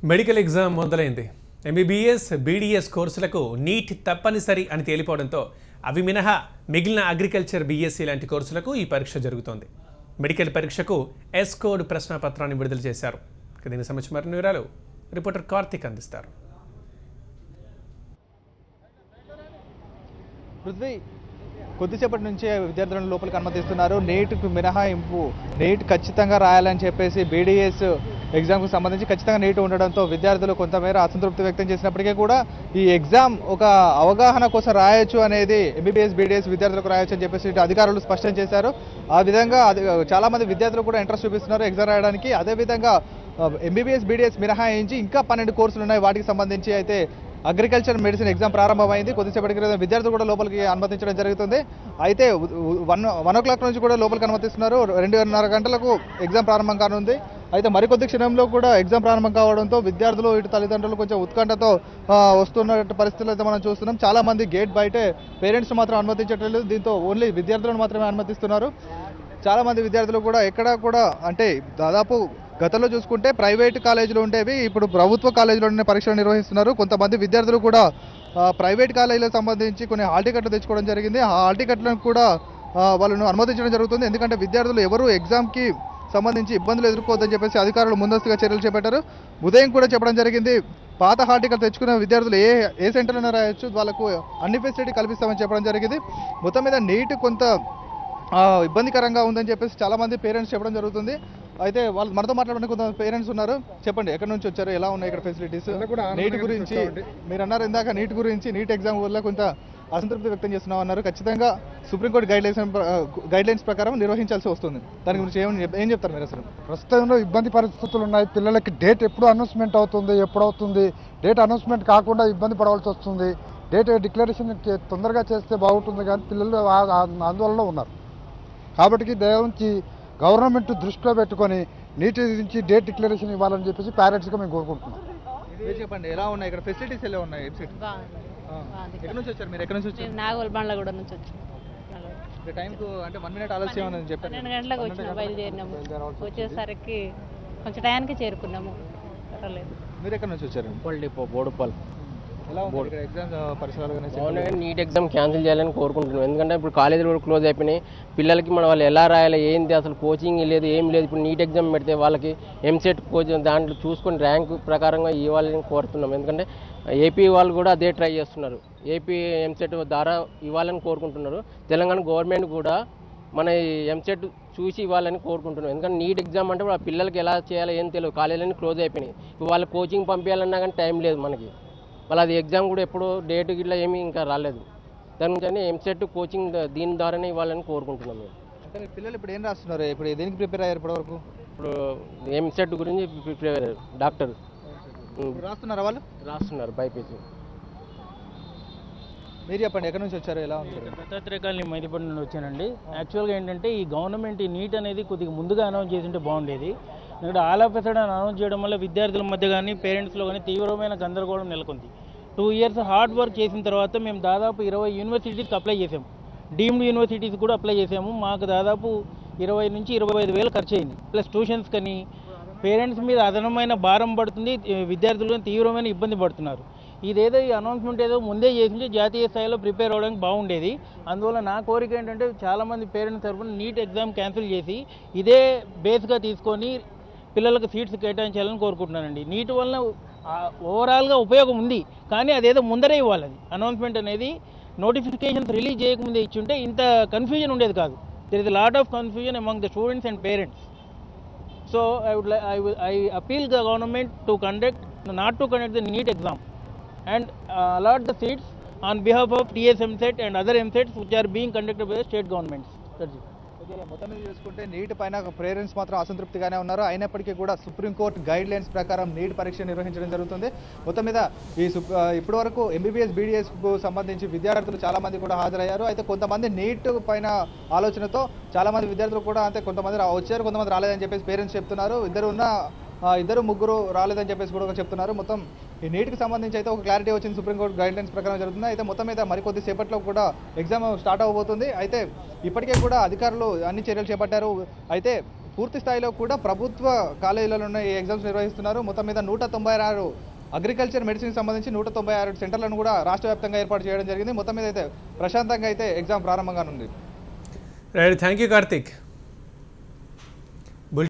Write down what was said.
Medical exam మొదలైంది. MBBS, BDS కోర్సులకు neat తప్పనిసరి అని తేలిపోవడంతో అవి మినహా మిగిలిన అగ్రికల్చర్, బీఎస్సీ లాంటి కోర్సులకు ఈ పరీక్ష జరుగుతోంది. మెడికల్ పరీక్షకు ఎస్ కోడ్ ప్రశ్నపత్రాన్ని విడుదల చేశారు. దీనికి సంబంధించిన మరిన్ని వివరాలు రిపోర్టర్ కార్తిక్ అందిస్తారు. కొద్దిసేపటి నుంచే విద్యార్థులను లోపలికి అనుమతిస్తున్నారు. నీట్కు మినహాయింపు, నీట్ ఖచ్చితంగా రాయాలని చెప్పేసి బీడీఎస్ ఎగ్జామ్కు సంబంధించి ఖచ్చితంగా నీట్ ఉండడంతో విద్యార్థులు కొంతమేర అసంతృప్తి వ్యక్తం చేసినప్పటికీ కూడా ఈ ఎగ్జామ్ ఒక అవగాహన కోసం రాయొచ్చు అనేది ఎంబీబీఎస్, బీడీఎస్ విద్యార్థులకు రాయొచ్చు అని చెప్పేసి అధికారులు స్పష్టం చేశారు. ఆ విధంగా చాలా మంది విద్యార్థులు కూడా ఇంట్రెస్ట్ చూపిస్తున్నారు ఎగ్జామ్ రాయడానికి. అదేవిధంగా ఎంబీబీఎస్, బీడీఎస్ మినహాయించి ఇంకా 12 కోర్సులు ఉన్నాయి. వాటికి సంబంధించి అయితే అగ్రికల్చర్, మెడిసిన్ ఎగ్జామ్ ప్రారంభమైంది. కొద్దిసేపటి క్రితం విద్యార్థులు కూడా లోపలికి అనుమతించడం జరుగుతుంది. అయితే 1 o'clock నుంచి కూడా లోపలికి అనుమతిస్తున్నారు. 2:30 గంటలకు ఎగ్జామ్ ప్రారంభం కానుంది. అయితే మరికొద్ది క్షణంలో కూడా ఎగ్జామ్ ప్రారంభం కావడంతో విద్యార్థులు, ఇటు తల్లిదండ్రులు కొంచెం ఉత్కంఠతో వస్తున్న పరిస్థితులు అయితే మనం చూస్తున్నాం. చాలా మంది గేట్ బయటే పేరెంట్స్ మాత్రం అనుమతించట్లేదు. దీంతో ఓన్లీ విద్యార్థులను మాత్రమే అనుమతిస్తున్నారు. చాలా మంది విద్యార్థులు కూడా ఎక్కడా కూడా అంటే దాదాపు గతంలో చూసుకుంటే ప్రైవేట్ కాలేజీలు ఉండేవి, ఇప్పుడు ప్రభుత్వ కాలేజీలోనే పరీక్షలు నిర్వహిస్తున్నారు. కొంతమంది విద్యార్థులు కూడా ప్రైవేట్ కాలేజీలకు సంబంధించి కొన్ని హాల్ టికెట్లు తెచ్చుకోవడం జరిగింది. ఆ హాల్ టికెట్లను కూడా వాళ్ళను అనుమతించడం జరుగుతుంది. ఎందుకంటే విద్యార్థులు ఎవరు ఎగ్జామ్కి సంబంధించి ఇబ్బందులు ఎదుర్కోవద్దని చెప్పేసి అధికారులు ముందస్తుగా చర్యలు చేపట్టారు. ఉదయం కూడా చెప్పడం జరిగింది, పాత హాల్ టికెట్ తెచ్చుకున్న విద్యార్థులు ఏ సెంటర్లోనే రాయొచ్చు, వాళ్ళకు అన్ని ఫెసిలిటీ కల్పిస్తామని చెప్పడం జరిగింది. మొత్తం మీద నీట్ కొంత ఇబ్బందికరంగా ఉందని చెప్పేసి చాలా మంది పేరెంట్స్ చెప్పడం జరుగుతుంది. అయితే వాళ్ళు మనతో మాట్లాడడానికి కొంతమంది పేరెంట్స్ ఉన్నారు. చెప్పండి, ఎక్కడి నుంచి వచ్చారు, ఎలా ఉన్నాయి ఇక్కడ ఫెసిలిటీస్, నీట్ గురించి మీరు అన్నారు ఇందాక, నీట్ గురించి, నీట్ ఎగ్జామ్ వల్ల కొంత అసంతృప్తి వ్యక్తం చేస్తున్నాం అన్నారు. ఖచ్చితంగా సుప్రీంకోర్టు గైడ్లైన్స్ ప్రకారం నిర్వహించాల్సి వస్తుంది. దాని గురించి ఏం చెప్తారు మీరు? అసలు ప్రస్తుతంలో ఇబ్బంది పరిస్థితులు ఉన్నాయి. పిల్లలకి డేట్ ఎప్పుడు అనౌన్స్మెంట్ అవుతుంది, ఎప్పుడవుతుంది, డేట్ అనౌన్స్మెంట్ కాకుండా ఇబ్బంది పడవలసి వస్తుంది. డేట్ డిక్లరేషన్ తొందరగా చేస్తే బాగుంటుంది, కానీ పిల్లలు ఆందోళనలో ఉన్నారు. కాబట్టి దయవుంచి గవర్నమెంట్ దృష్టిలో పెట్టుకొని నీటి నుంచి డేట్ డిక్లరేషన్ ఇవ్వాలని చెప్పేసి పేరెంట్స్గా మేము కోరుకుంటున్నాం. చెప్పండి, ఎలా ఉన్నాయి ఇక్కడ ఫెసిలిటీస్, ఎలా ఉన్నాయి? ఎక్కడి నుంచి వచ్చారు మీరు? ఎక్కడి నుంచి వచ్చారు? నాగోల్బండ్లగూడ నుంచి వచ్చాను. టైంకు అంటే 1 minute ఆలస్యం అని చెప్పారు. 12 గంటలకు వచ్చినాము, బయలుదేరినాము. వచ్చేసరికి కొంచెం టయానికి చేరుకున్నాము. మీరు ఎక్కడి నుంచి వచ్చారు? బోడుపల్. ఎలా ఉంది ఇక్కడ ఎగ్జామ్ పరిసరాలు? నీట్ ఎగ్జామ్ క్యాన్సిల్ చేయాలని కోరుకుంటున్నాం. ఎందుకంటే ఇప్పుడు కాలేజీలు కూడా క్లోజ్ అయిపోయినాయి. పిల్లలకి మన వాళ్ళు ఎలా రాయాలి, ఏంటి, అసలు కోచింగ్ లేదు, ఏం లేదు. ఇప్పుడు నీట్ ఎగ్జామ్ పెడితే వాళ్ళకి ఎంసెట్ కోచింగ్ దాంట్లో చూసుకొని ర్యాంకు ప్రకారంగా ఇవ్వాలని కోరుతున్నాం. ఎందుకంటే ఏపీ వాళ్ళు కూడా అదే ట్రై చేస్తున్నారు. ఏపీ ఎంసెట్ ద్వారా ఇవ్వాలని కోరుకుంటున్నారు. తెలంగాణ గవర్నమెంట్ కూడా మన ఎంసెట్ చూసి ఇవ్వాలని కోరుకుంటున్నాం. ఎందుకంటే నీట్ ఎగ్జామ్ అంటే ఆ పిల్లలకి ఎలా చేయాలో ఏం తెలియదు. కాలేజీలన్నీ క్లోజ్ అయిపోయినాయి. ఇప్పుడు వాళ్ళ కోచింగ్ పంపించాలన్నా కానీ టైం లేదు మనకి. వాళ్ళ అది ఎగ్జామ్ కూడా ఎప్పుడు డేట్ ఇట్లా ఏమీ ఇంకా రాలేదు. దాని నుంచి ఎంసెట్ కోచింగ్ దీని ద్వారానే ఇవ్వాలని కోరుకుంటున్నాం మేము. అంటే పిల్లలు ఇప్పుడు ఏం రాస్తున్నారు? ఇప్పుడు దేనికి ప్రిపేర్ అయ్యారు ఇప్పటివరకు? ఇప్పుడు ఎంసెట్ గురించి ప్రిపేర్ అయ్యారు. డాక్టర్ రాస్తున్నారా? వాళ్ళు రాస్తున్నారు బైపీసీ. మీరు చెప్పండి, ఎక్కడి నుంచి వచ్చారు, ఎలా ఉంది? దత్తాత్రేయ కాలనీ మైదపల్లి నుండి వచ్చానండి. యాక్చువల్గా ఏంటంటే ఈ గవర్నమెంట్ ఈ నీట్ అనేది కొద్దిగా ముందుగా అనౌన్స్ చేసింటే బాగుండేది. ఇక్కడ all of a sudden announce చేయడం వల్ల విద్యార్థుల మధ్య కానీ పేరెంట్స్లో కానీ తీవ్రమైన గందరగోళం నెలకొంది. 2 years హార్డ్ వర్క్ చేసిన తర్వాత మేము దాదాపు 20 యూనివర్సిటీస్కి అప్లై చేసాము. డీమ్డ్ యూనివర్సిటీస్ కూడా అప్లై చేసాము. మాకు దాదాపు 20 నుంచి 25 వేలు ఖర్చు అయింది. ప్లస్ ట్యూషన్స్ కానీ పేరెంట్స్ మీద అదనమైన భారం పడుతుంది. విద్యార్థులు తీవ్రమైన ఇబ్బంది పడుతున్నారు. ఇదేదో ఈ అనౌన్స్మెంట్ ఏదో ముందే చేసింటే జాతీయ స్థాయిలో ప్రిపేర్ అవ్వడానికి బాగుండేది. అందువల్ల నా కోరిక ఏంటంటే చాలామంది పేరెంట్స్ తరఫున నీట్ ఎగ్జామ్ క్యాన్సిల్ చేసి ఇదే బేస్గా తీసుకొని పిల్లలకు సీట్స్ కేటాయించాలని కోరుకుంటున్నానండి. నీట్ వలన ఓవరాల్గా ఉపయోగం ఉంది, కానీ అదేదో ముందరే ఇవ్వాలి. అది అనౌన్స్మెంట్ అనేది నోటిఫికేషన్స్ రిలీజ్ చేయకముందే ఇచ్చుంటే ఇంత కన్ఫ్యూజన్ ఉండేది కాదు. There is a lot of confusion among the students and parents. So I appeal the government to not to conduct the NEET exam and allot the seats on behalf of TS MSET and other MSETs which are being conducted by the state governments. That's it. మొత్తం మీద చూసుకుంటే neat పైన parents మాత్రం అసంతృప్తిగానే ఉన్నారు. అయినప్పటికీ కూడా supreme court guidelines ప్రకారం neat పరీక్ష నిర్వహించడం జరుగుతుంది. మొత్తం మీద ఇప్పటి వరకు ఎంబీబీఎస్, బీడీఎస్కు సంబంధించి విద్యార్థులు చాలా మంది కూడా హాజరయ్యారు. అయితే కొంతమంది నీట్ పైన ఆలోచనతో చాలా మంది విద్యార్థులు కూడా అంతే కొంతమంది వచ్చారు, కొంతమంది రాలేదని చెప్పేసి పేరెంట్స్ చెప్తున్నారు. ఇద్దరు ముగ్గురు రాలేదని చెప్పేసి కూడా చెప్తున్నారు. మొత్తం ఈ నీట్కి సంబంధించి అయితే ఒక క్లారిటీ వచ్చింది. సుప్రీంకోర్టు గైడ్లైన్స్ ప్రకారం జరుగుతుంది. అయితే మొత్తం మీద మరికొద్ది సేపట్లో కూడా ఎగ్జామ్ స్టార్ట్ అవబోతుంది. అయితే ఇప్పటికే కూడా అధికారులు అన్ని చర్యలు చేపట్టారు. అయితే పూర్తి స్థాయిలో కూడా ప్రభుత్వ కాలేజీలలో ఈ ఎగ్జామ్స్ నిర్వహిస్తున్నారు. మొత్తం మీద 196 అగ్రికల్చర్ మెడిసిన్కి సంబంధించి 196 సెంటర్లను కూడా రాష్ట్ర వ్యాప్తంగా ఏర్పాటు చేయడం జరిగింది. మొత్తం మీద అయితే ప్రశాంతంగా అయితే ఎగ్జామ్ ప్రారంభంగా ఉంది. Right, thank you Karthik.